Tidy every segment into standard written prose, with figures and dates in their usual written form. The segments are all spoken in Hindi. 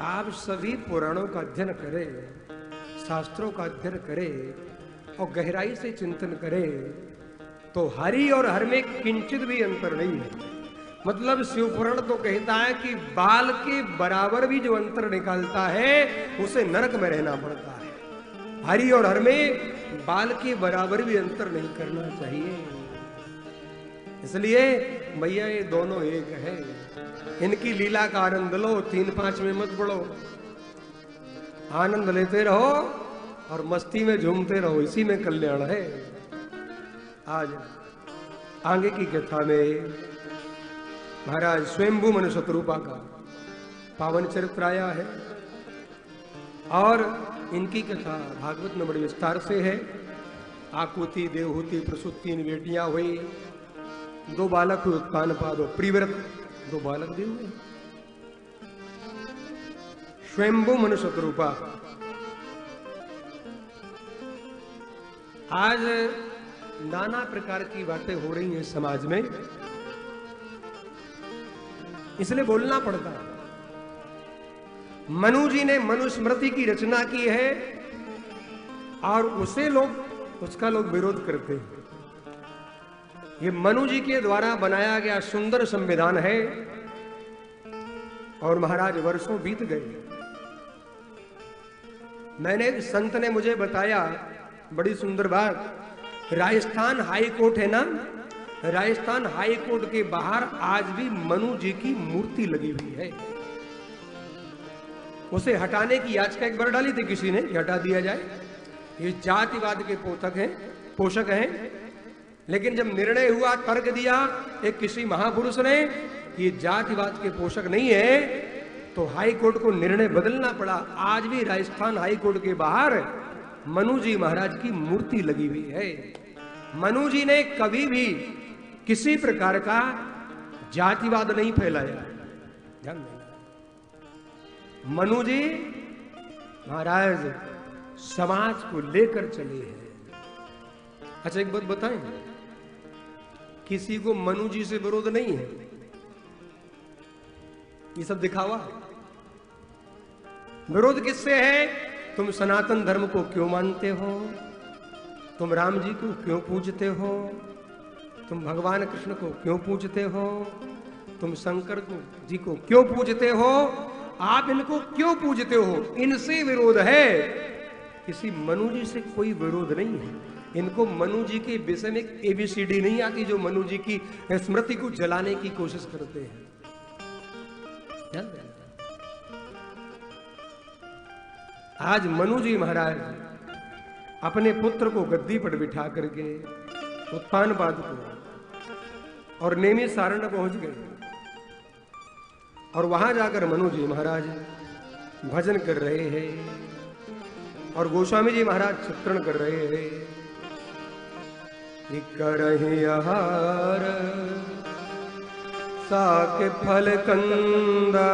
आप सभी पुराणों का अध्ययन करें, शास्त्रों का अध्ययन करें और गहराई से चिंतन करें तो हरि और हर में किंचित भी अंतर नहीं है। मतलब शिवपुराण तो कहता है कि बाल के बराबर भी जो अंतर निकालता है उसे नरक में रहना पड़ता है। हरि और हर में बाल के बराबर भी अंतर नहीं करना चाहिए। इसलिए भैया ये दोनों एक है। इनकी लीला का आनंद लो, 3-5 में मत पड़ो। आनंद लेते रहो और मस्ती में झूमते रहो, इसी में कल्याण है। आज आगे की कथा में महाराज स्वयंभू मनु शतरूपा का पावन चरित्र आया है और इनकी कथा भागवत में बड़े विस्तार से है। आकुति, देवहूति, प्रसूति 3 बेटियां हुई, 2 बालक हुए, उत्तानपाद और प्रिव्रत 2 बालक भी हुए। स्वयंभू मनु शतरूपा। आज नाना प्रकार की बातें हो रही हैं समाज में, इसलिए बोलना पड़ता है। मनु जी ने मनुस्मृति की रचना की है और उसका लोग विरोध करते हैं। ये मनु जी के द्वारा बनाया गया सुंदर संविधान है और महाराज वर्षों बीत गए। मैंने संत ने मुझे बताया बड़ी सुंदर बात। राजस्थान हाई कोर्ट है ना, राजस्थान हाई कोर्ट के बाहर आज भी मनु जी की मूर्ति लगी हुई है। उसे हटाने की याचिका एक बार डाली थी किसी ने, हटा दिया जाए। ये जातिवाद के पोषक हैं। लेकिन जब निर्णय हुआ, तर्क दिया एक किसी महापुरुष ने, ये जातिवाद के पोषक नहीं है, तो हाई कोर्ट को निर्णय बदलना पड़ा। आज भी राजस्थान हाई कोर्ट के बाहर मनु जी महाराज की मूर्ति लगी हुई है। मनु जी ने कभी भी किसी प्रकार का जातिवाद नहीं फैलाया। मनु जी महाराज समाज को लेकर चले हैं। अच्छा एक बात बताएं, किसी को मनु जी से विरोध नहीं है, ये सब दिखावा। विरोध किससे है? तुम सनातन धर्म को क्यों मानते हो? तुम राम जी को क्यों पूजते हो? तुम भगवान कृष्ण को क्यों पूजते हो? तुम शंकर जी को क्यों पूजते हो? आप इनको क्यों पूजते हो? इनसे विरोध है। किसी मनु जी से कोई विरोध नहीं है। इनको मनु जी के विषय में ABCD नहीं आती जो मनु जी की स्मृति को जलाने की कोशिश करते हैं। आज मनु जी महाराज अपने पुत्र को गद्दी पर बिठा करके उत्तानपाद को और नेमी सारण पहुंच गए और वहां जाकर मनु जी महाराज भजन कर रहे हैं और गोस्वामी जी महाराज चित्रण कर रहे हैं। करहि आहार साके फल कंदा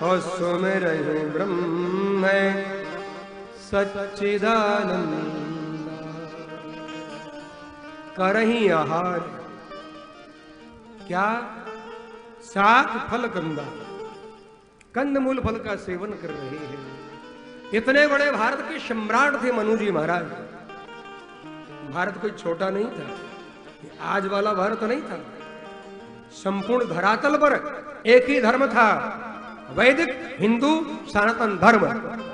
और सुमिरहि ब्रह्म सच्चिदानंद। करहि आहार, क्या? साग फल कंदा, कंदमूल फल का सेवन कर रहे हैं। इतने बड़े भारत के सम्राट थे मनु जी महाराज। भारत कोई छोटा नहीं था, आज वाला भारत नहीं था। संपूर्ण धरातल पर एक ही धर्म था, वैदिक हिंदू सनातन धर्म,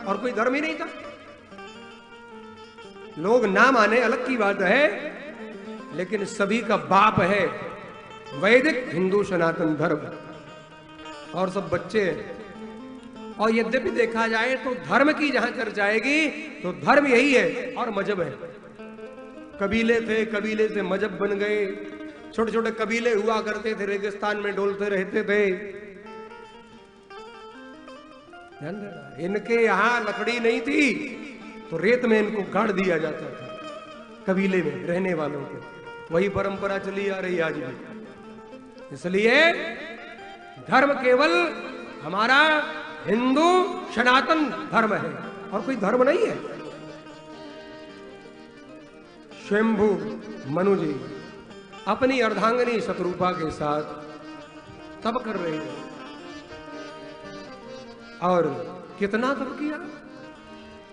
और कोई धर्म ही नहीं था। लोग ना माने अलग की बात है, लेकिन सभी का बाप है वैदिक हिंदू सनातन धर्म, और सब बच्चे हैं। और यद्यपि देखा जाए तो धर्म की जहां चर्चा आएगी तो धर्म यही है और मजहब है। कबीले थे, कबीले से मजहब बन गए। छोटे छोटे कबीले हुआ करते थे, रेगिस्तान में डोलते रहते थे। इनके यहां लकड़ी नहीं थी तो रेत में इनको गाड़ दिया जाता था, कबीले में रहने वालों को। वही परंपरा चली आ रही आज भी। इसलिए धर्म केवल हमारा हिंदू सनातन धर्म है और कोई धर्म नहीं है। स्वयंभू मनु जी अपनी अर्धांगिनी शतरूपा के साथ तप कर रहे हैं। और कितना तप किया?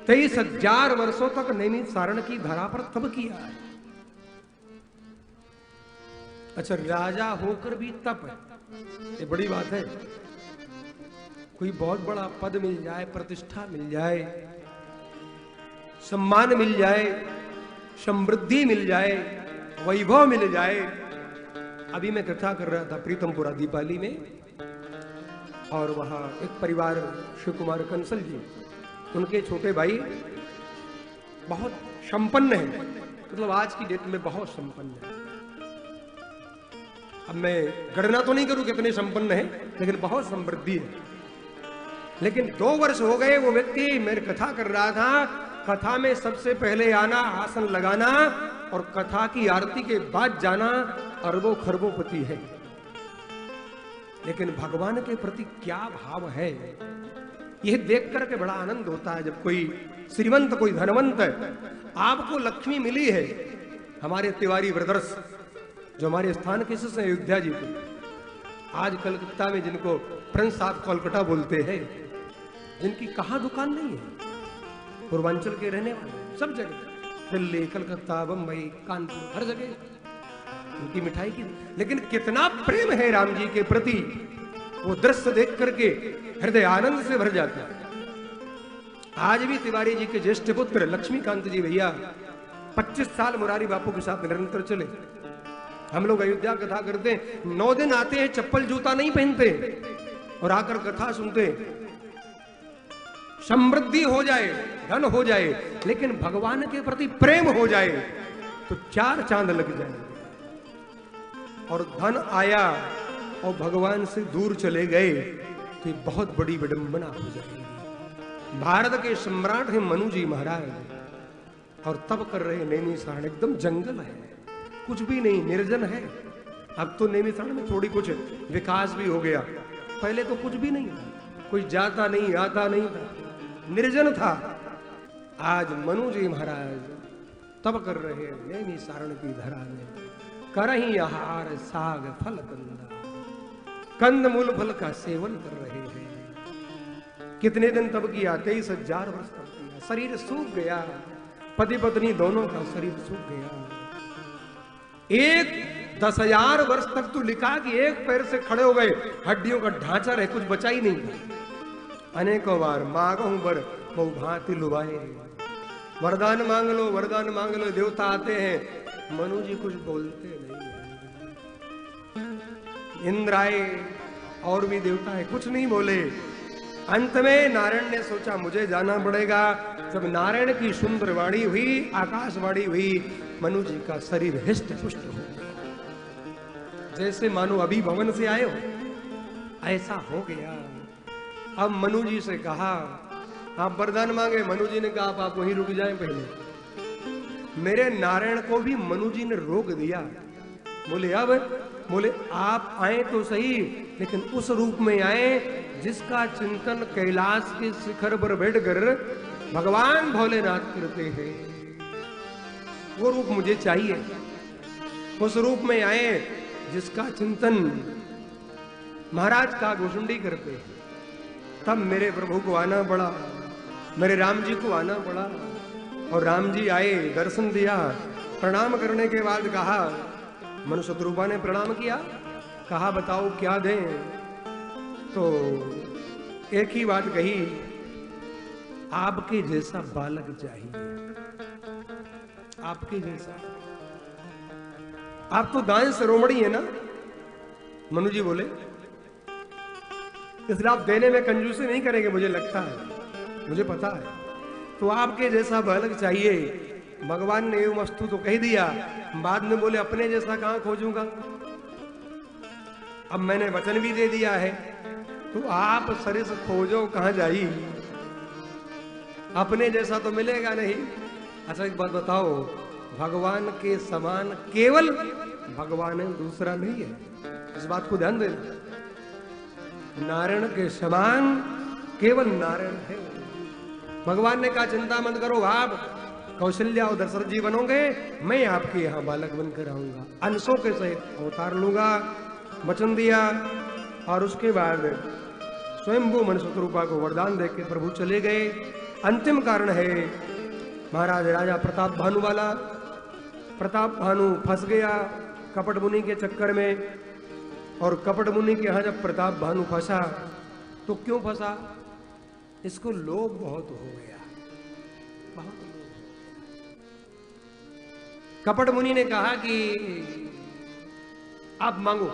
23,000 वर्षों तक नैमिषारण्य की धरा पर तप किया है। अच्छा, राजा होकर भी तप है, ये बड़ी बात है। कोई बहुत बड़ा पद मिल जाए, प्रतिष्ठा मिल जाए, सम्मान मिल जाए, समृद्धि मिल जाए, वैभव मिल जाए। अभी मैं कथा कर रहा था प्रीतमपुरा दीपाली में, और वहां एक परिवार शिव कुमार कंसल जी, उनके छोटे भाई बहुत संपन्न है, मतलब आज की डेट में बहुत संपन्न है। अब मैं गणना तो नहीं करूं कितने संपन्न है, लेकिन बहुत समृद्धि है। लेकिन 2 वर्ष हो गए वो व्यक्ति, मेरी कथा कर रहा था, कथा में सबसे पहले आना, आसन लगाना और कथा की आरती के बाद जाना, अरबों खरबोपति है। लेकिन भगवान के प्रति क्या भाव है, यह देख करके बड़ा आनंद होता है। जब कोई श्रीमंत, कोई धनवंत है, आपको लक्ष्मी मिली है। हमारे तिवारी ब्रदर्स जो हमारे स्थान किस से, अयोध्या जी के, आज कलकत्ता में जिनको प्रिंस ऑफ कोलकाता बोलते हैं, जिनकी कहां दुकान नहीं है, पूर्वांचल के रहने वाले, सब जगह, दिल्ली, कलकत्ता, बंबई, कानपुर, हर जगह उनकी मिठाई की। लेकिन कितना प्रेम है राम जी के प्रति, वो दृश्य देख करके हृदय आनंद से भर जाता है। आज भी तिवारी जी के ज्येष्ठ पुत्र लक्ष्मीकांत जी भैया 25 साल मुरारी बापू के साथ निरंतर चले। हम लोग अयोध्या कथा करते हैं, 9 दिन आते हैं, चप्पल जूता नहीं पहनते और आकर कथा सुनते। समृद्धि हो जाए, धन हो जाए, लेकिन भगवान के प्रति प्रेम हो जाए तो 4 चांद लग जाए। और धन आया और भगवान से दूर चले गए तो बहुत बड़ी विडंबना हो जाएगी। भारत के सम्राट हैं मनु जी महाराज, और तब कर रहे नैमिषारण्य, एकदम जंगल है, कुछ भी नहीं, निर्जन है। अब तो नैमिषारण्य में थोड़ी कुछ विकास भी हो गया, पहले तो कुछ भी नहीं था, कोई जाता नहीं आता नहीं था, निर्जन था। आज मनु जी महाराज तब कर रहे नैमिषारण्य की धरा में, करही आहार साग फल कंदा, कंद मूल फल का सेवन कर रहे हैं। कितने दिन तब किया? 23,000 वर्ष तब किया। शरीर सूख गया, पति पत्नी दोनों का शरीर सूख गया। 10,000 वर्ष तक तो लिखा कि एक पैर से खड़े हो गए, हड्डियों का ढांचा रहे, कुछ बचा ही नहीं। अनेकों बार मांगो बर बहु भांति लुभाए, वरदान मांग लो, वरदान मांग लो, देवता आते हैं, मनु जी कुछ बोलते नहीं। इंद्र आए और भी देवता है, कुछ नहीं बोले। अंत में नारायण ने सोचा मुझे जाना पड़ेगा। जब नारायण की सुंदर वाणी हुई, आकाशवाणी हुई, मनु जी का शरीर हिष्ट पुष्ट हो गया, जैसे मानो अभी भवन से आए हो, ऐसा हो गया। अब मनु जी से कहा, आप वरदान मांगे। मनु जी ने कहा आप वहीं रुक जाएं पहले। मेरे नारायण को भी मनु जी ने रोक दिया। बोले अब, बोले आप आए तो सही, लेकिन उस रूप में आए जिसका चिंतन कैलाश के शिखर पर बैठकर भगवान भोलेनाथ करते हैं, वो रूप मुझे चाहिए। उस रूप में आए जिसका चिंतन महाराज का घुसुंडी करते हैं। तब मेरे प्रभु को आना पड़ा, मेरे राम जी को आना पड़ा। और राम जी आए, दर्शन दिया, प्रणाम करने के बाद कहा, मनु शत्रुपा ने प्रणाम किया, कहा बताओ क्या दें? तो एक ही बात कही, आपके जैसा बालक चाहिए, आपके जैसा। आप तो दाएं शिरोमणि है ना? मनु जी बोले, इसलिए आप देने में कंजूसी नहीं करेंगे, मुझे लगता है, मुझे पता है। तो आपके जैसा बालक चाहिए। भगवान ने एवं वस्तु तो कह दिया, बाद में बोले अपने जैसा कहां खोजूंगा। अब मैंने वचन भी दे दिया है, तो आप सरिस खोजो कहां जाई, अपने जैसा तो मिलेगा नहीं। अच्छा एक बात बताओ, भगवान के समान केवल भगवान है, दूसरा नहीं है, इस बात को ध्यान देना। नारायण के समान केवल नारायण है। भगवान ने कहा चिंता मत करो, आप कौशल्या और दशरथ जी बनोगे, मैं आपके यहां बालक बनकर आऊंगा, अंशों के सहित अवतार लूंगा, वचन दिया। और उसके बाद स्वयंभू मन शत्रुपा को वरदान देके प्रभु चले गए। अंतिम कारण है महाराज राजा प्रताप भानु वाला। प्रताप भानु फंस गया कपट मुनि के चक्कर में, और कपट मुनि के यहां जब प्रताप भानु फंसा तो क्यों फंसा? इसको लोभ बहुत हो गया, बहुत लोभ। कपट मुनि ने कहा कि आप मांगो।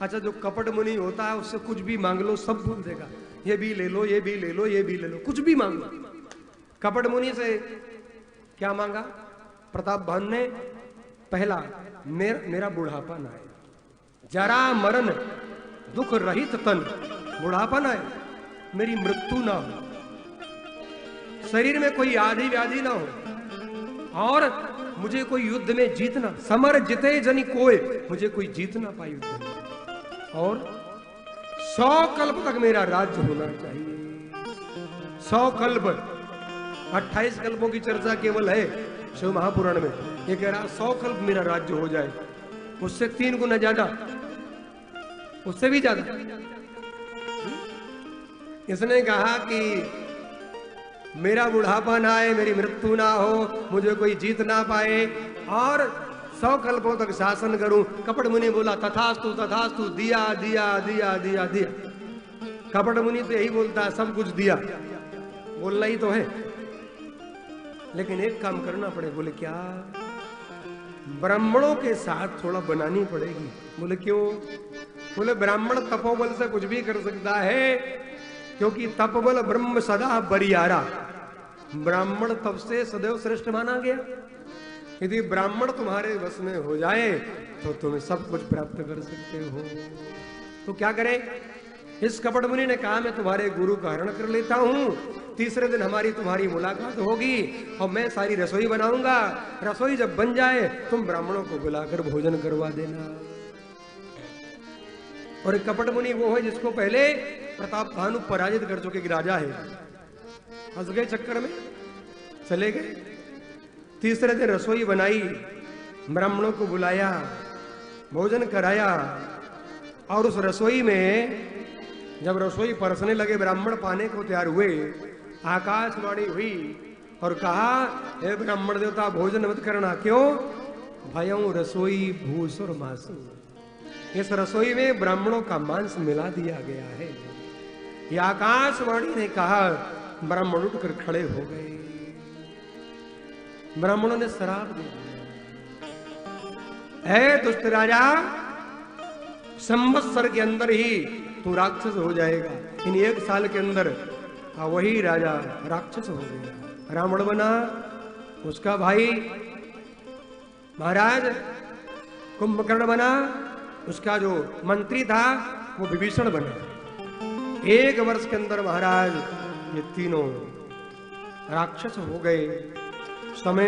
अच्छा, जो कपट मुनि होता है उससे कुछ भी मांग लो सब भूल देगा। ये भी ले लो, ये भी ले लो, ये भी ले लो, कुछ भी मांग लो। कपट मुनि से क्या मांगा प्रताप भानु ने? पहला, मेरा बुढ़ापा ना आए, जरा मरण दुख रहित तन, बुढ़ापा ना आए, मेरी मृत्यु ना हो, शरीर में कोई आदि व्याधि ना हो, और मुझे कोई युद्ध में जीतना, समर जिते जनी कोय, मुझे कोई जीत ना पाए युद्ध में, और 100 कल्प तक मेरा राज्य होना चाहिए। 100 कल्प, 28 कल्पों की चर्चा केवल है शिव महापुराण में। ये कह रहा 100 कल्प मेरा राज्य हो जाए, उससे 3 गुना ज्यादा, उससे भी ज्यादा। इसने कहा कि मेरा बुढ़ापा ना आए, मेरी मृत्यु ना हो, मुझे कोई जीत ना पाए, और 100 कल्पों तक शासन करूं। कपट मुनि बोला तथास्तु तथास्तु, दिया दिया दिया दिया दिया। कपट मुनि तो यही बोलता है, सब कुछ दिया, बोलना ही तो है, लेकिन एक काम करना पड़े। बोले क्या? ब्राह्मणों के साथ थोड़ा बनानी पड़ेगी। बोले क्यों? बोले ब्राह्मण तपोबल से कुछ भी कर सकता है, क्योंकि तपबल ब्रह्म सदा बरियारा, ब्राह्मण तप से सदैव श्रेष्ठ माना गया। यदि ब्राह्मण तुम्हारे वश में हो जाए तो तुम सब कुछ प्राप्त कर सकते हो। तो क्या करें? इस कपट मुनि ने कहा मैं तुम्हारे गुरु का हरण कर लेता हूं, तीसरे दिन हमारी तुम्हारी मुलाकात होगी और मैं सारी रसोई बनाऊंगा। रसोई जब बन जाए तुम ब्राह्मणों को बुलाकर भोजन करवा देना। और एक कपट मुनि वो है जिसको पहले प्रताप भानु पराजित कर चुके कि राजा है, फंस गए चक्कर में, चले गए। तीसरे दिन रसोई बनाई, ब्राह्मणों को बुलाया, भोजन कराया, और उस रसोई में जब रसोई परसने लगे, ब्राह्मण पाने को तैयार हुए, आकाशवाणी हुई और कहा हे ब्राह्मण देवता भोजन मत करना। क्यों? भयं रसोई भूसुर मासु, इस रसोई में ब्राह्मणों का मांस मिला दिया गया है। ये आकाशवाणी ने कहा, ब्राह्मण उठकर खड़े हो गए। ब्राह्मणों ने शराब दे दिया, है दुष्ट राजा, संवत्सर के अंदर ही तू राक्षस हो जाएगा। इन 1 साल के अंदर वही राजा राक्षस हो गया, रावण बना। उसका भाई महाराज कुंभकर्ण बना, उसका जो मंत्री था वो विभीषण बना। 1 वर्ष के अंदर महाराज ये तीनों राक्षस हो गए। समय